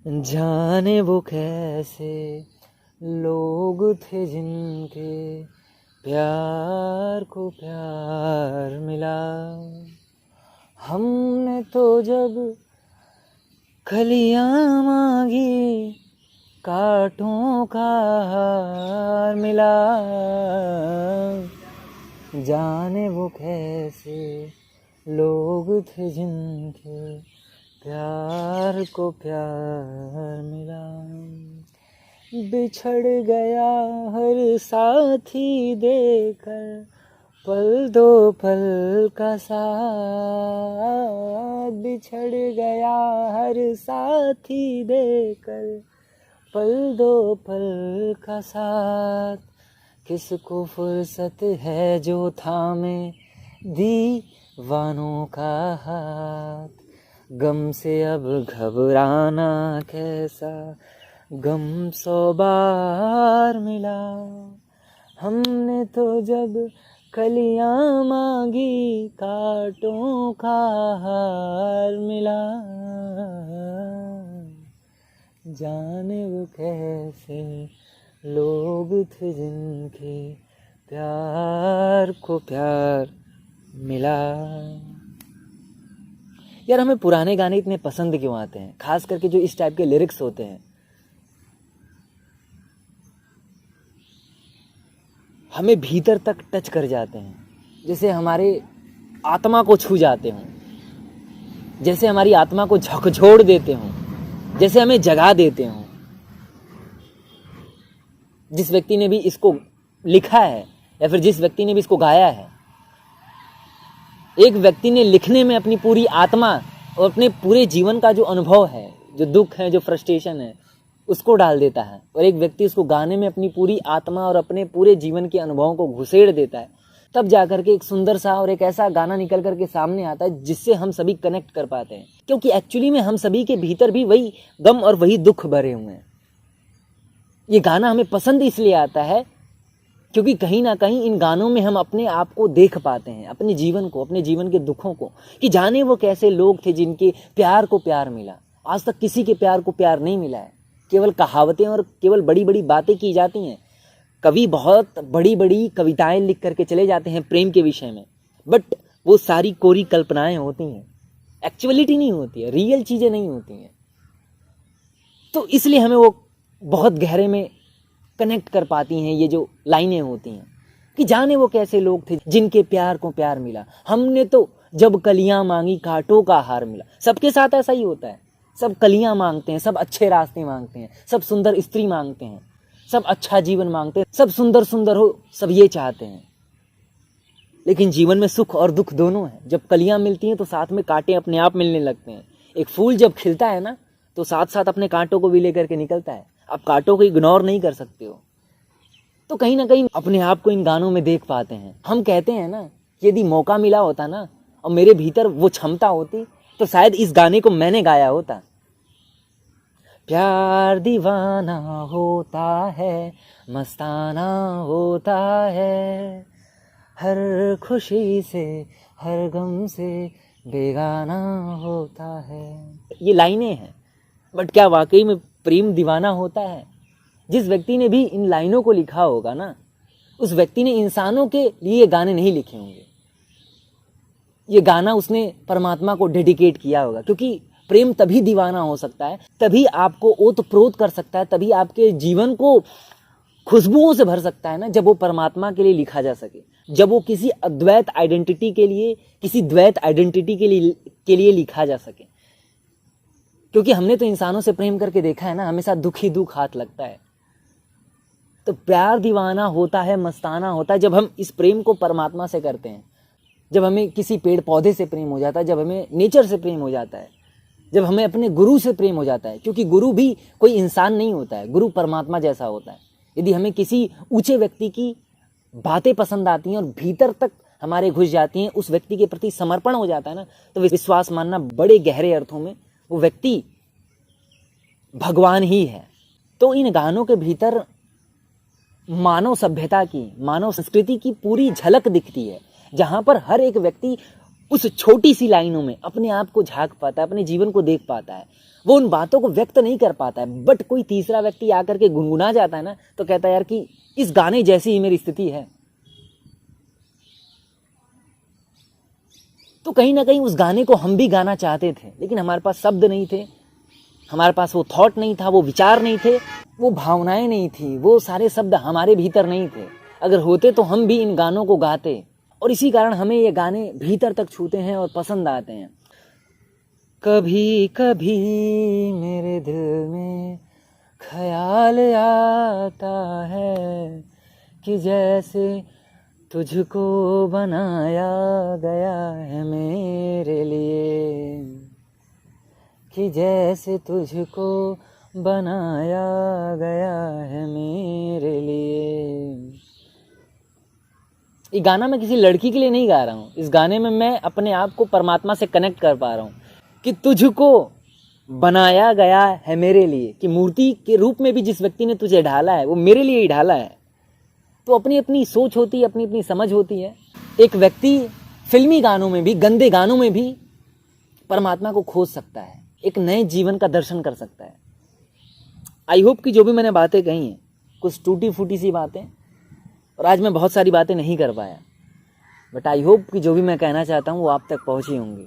जाने वो कैसे लोग थे जिनके प्यार को प्यार मिला। हमने तो जब कलियां मांगी कांटों का हार मिला। जाने वो कैसे लोग थे जिनके प्यार को प्यार मिला। बिछड़ गया हर साथी देकर पल दो पल का साथ। बिछड़ गया हर साथी देकर पल दो पल का साथ। किसको फुर्सत है जो थामे दीवानों का हाथ। गम से अब घबराना कैसा, गम 100 बार मिला। हमने तो जब कलियां मांगी कांटों का हार मिला। जाने वो कैसे लोग थे जिनके प्यार को प्यार मिला। यार हमें पुराने गाने इतने पसंद क्यों आते हैं, खास करके जो इस टाइप के लिरिक्स होते हैं, हमें भीतर तक टच कर जाते हैं, जैसे हमारे आत्मा को छू जाते हों, जैसे हमारी आत्मा को झकझोर देते हों, जैसे हमें जगा देते हों। जिस व्यक्ति ने भी इसको लिखा है या फिर जिस व्यक्ति ने भी इसको गाया है, एक व्यक्ति ने लिखने में अपनी पूरी आत्मा और अपने पूरे जीवन का जो अनुभव है, जो दुख है, जो फ्रस्ट्रेशन है, उसको डाल देता है, और एक व्यक्ति उसको गाने में अपनी पूरी आत्मा और अपने पूरे जीवन के अनुभवों को घुसेड़ देता है, तब जाकर के एक सुंदर सा और एक ऐसा गाना निकल करके सामने आता है जिससे हम सभी कनेक्ट कर पाते हैं। क्योंकि एक्चुअली में हम सभी के भीतर भी वही गम और वही दुख भरे हुए हैं। ये गाना हमें पसंद इसलिए आता है क्योंकि कहीं ना कहीं इन गानों में हम अपने आप को देख पाते हैं, अपने जीवन को, अपने जीवन के दुखों को, कि जाने वो कैसे लोग थे जिनके प्यार को प्यार मिला। आज तक किसी के प्यार को प्यार नहीं मिला है, केवल कहावतें और केवल बड़ी बड़ी बातें की जाती हैं। कवि बहुत बड़ी बड़ी कविताएं लिख करके चले जाते हैं प्रेम के विषय में, बट वो सारी कोरी कल्पनाएं होती हैं, एक्चुअलिटी नहीं होती है, रियल चीज़ें नहीं होती हैं। तो इसलिए हमें वो बहुत गहरे में कनेक्ट कर पाती हैं ये जो लाइनें होती हैं कि जाने वो कैसे लोग थे जिनके प्यार को प्यार मिला। हमने तो जब कलियां मांगी कांटों का हार मिला। सबके साथ ऐसा ही होता है, सब कलियां मांगते हैं, सब अच्छे रास्ते मांगते हैं, सब सुंदर स्त्री मांगते हैं, सब अच्छा जीवन मांगते हैं, सब सुंदर सुंदर हो, सब ये चाहते हैं। लेकिन जीवन में सुख और दुख दोनों है। जब कलियां मिलती हैं तो साथ में कांटे अपने आप मिलने लगते हैं। एक फूल जब खिलता है ना तो साथ साथ अपने कांटों को भी लेकर के निकलता है। आप कांटों को इग्नोर नहीं कर सकते हो। तो कहीं ना कहीं अपने आप को इन गानों में देख पाते हैं। हम कहते हैं ना, यदि मौका मिला होता ना और मेरे भीतर वो क्षमता होती तो शायद इस गाने को मैंने गाया होता। प्यार दीवाना होता है, मस्ताना होता है, हर खुशी से हर गम से बेगाना होता है। ये लाइनें हैं, बट क्या वाकई में प्रेम दीवाना होता है? जिस व्यक्ति ने भी इन लाइनों को लिखा होगा ना, उस व्यक्ति ने इंसानों के लिए गाने नहीं लिखे होंगे। ये गाना उसने परमात्मा को डेडिकेट किया होगा, क्योंकि प्रेम तभी दीवाना हो सकता है, तभी आपको ओतप्रोत कर सकता है, तभी आपके जीवन को खुशबुओं से भर सकता है ना, जब वो परमात्मा के लिए लिखा जा सके, जब वो किसी अद्वैत आइडेंटिटी के लिए, किसी द्वैत आइडेंटिटी के लिए लिखा जा सके। क्योंकि हमने तो इंसानों से प्रेम करके देखा है ना, हमेशा दुख ही दुख हाथ लगता है। तो प्यार दीवाना होता है, मस्ताना होता है जब हम इस प्रेम को परमात्मा से करते हैं, जब हमें किसी पेड़ पौधे से प्रेम हो जाता है, जब हमें नेचर से प्रेम हो जाता है, जब हमें अपने गुरु से प्रेम हो जाता है। क्योंकि गुरु भी कोई इंसान नहीं होता है, गुरु परमात्मा जैसा होता है। यदि हमें किसी ऊंचे व्यक्ति की बातें पसंद आती हैं और भीतर तक हमारे घुस जाती हैं, उस व्यक्ति के प्रति समर्पण हो जाता है ना, तो विश्वास मानना बड़े गहरे अर्थों में वो व्यक्ति भगवान ही है। तो इन गानों के भीतर मानव सभ्यता की, मानव संस्कृति की पूरी झलक दिखती है, जहां पर हर एक व्यक्ति उस छोटी सी लाइनों में अपने आप को झांक पाता है, अपने जीवन को देख पाता है। वो उन बातों को व्यक्त नहीं कर पाता है, बट कोई तीसरा व्यक्ति आकर के गुनगुना जाता है ना, तो कहता है यार कि इस गाने जैसी ही मेरी स्थिति है। तो कहीं ना कहीं उस गाने को हम भी गाना चाहते थे, लेकिन हमारे पास शब्द नहीं थे, हमारे पास वो थॉट नहीं था, वो विचार नहीं थे, वो भावनाएं नहीं थी, वो सारे शब्द हमारे भीतर नहीं थे। अगर होते तो हम भी इन गानों को गाते, और इसी कारण हमें ये गाने भीतर तक छूते हैं और पसंद आते हैं। कभी कभी मेरे दिल में ख्याल आता है कि जैसे तुझको बनाया गया है मेरे लिए, कि जैसे तुझको बनाया गया है मेरे लिए। ये गाना मैं किसी लड़की के लिए नहीं गा रहा हूँ, इस गाने में मैं अपने आप को परमात्मा से कनेक्ट कर पा रहा हूँ कि तुझको बनाया गया है मेरे लिए, कि मूर्ति के रूप में भी जिस व्यक्ति ने तुझे ढाला है वो मेरे लिए ही ढाला है। तो अपनी अपनी सोच होती है, अपनी अपनी समझ होती है। एक व्यक्ति फिल्मी गानों में भी, गंदे गानों में भी परमात्मा को खोज सकता है, एक नए जीवन का दर्शन कर सकता है। आई होप कि जो भी मैंने बातें कही हैं, कुछ टूटी फूटी सी बातें, और आज मैं बहुत सारी बातें नहीं कर पाया, बट आई होप कि जो भी मैं कहना चाहता हूँ वो आप तक पहुँची होंगी।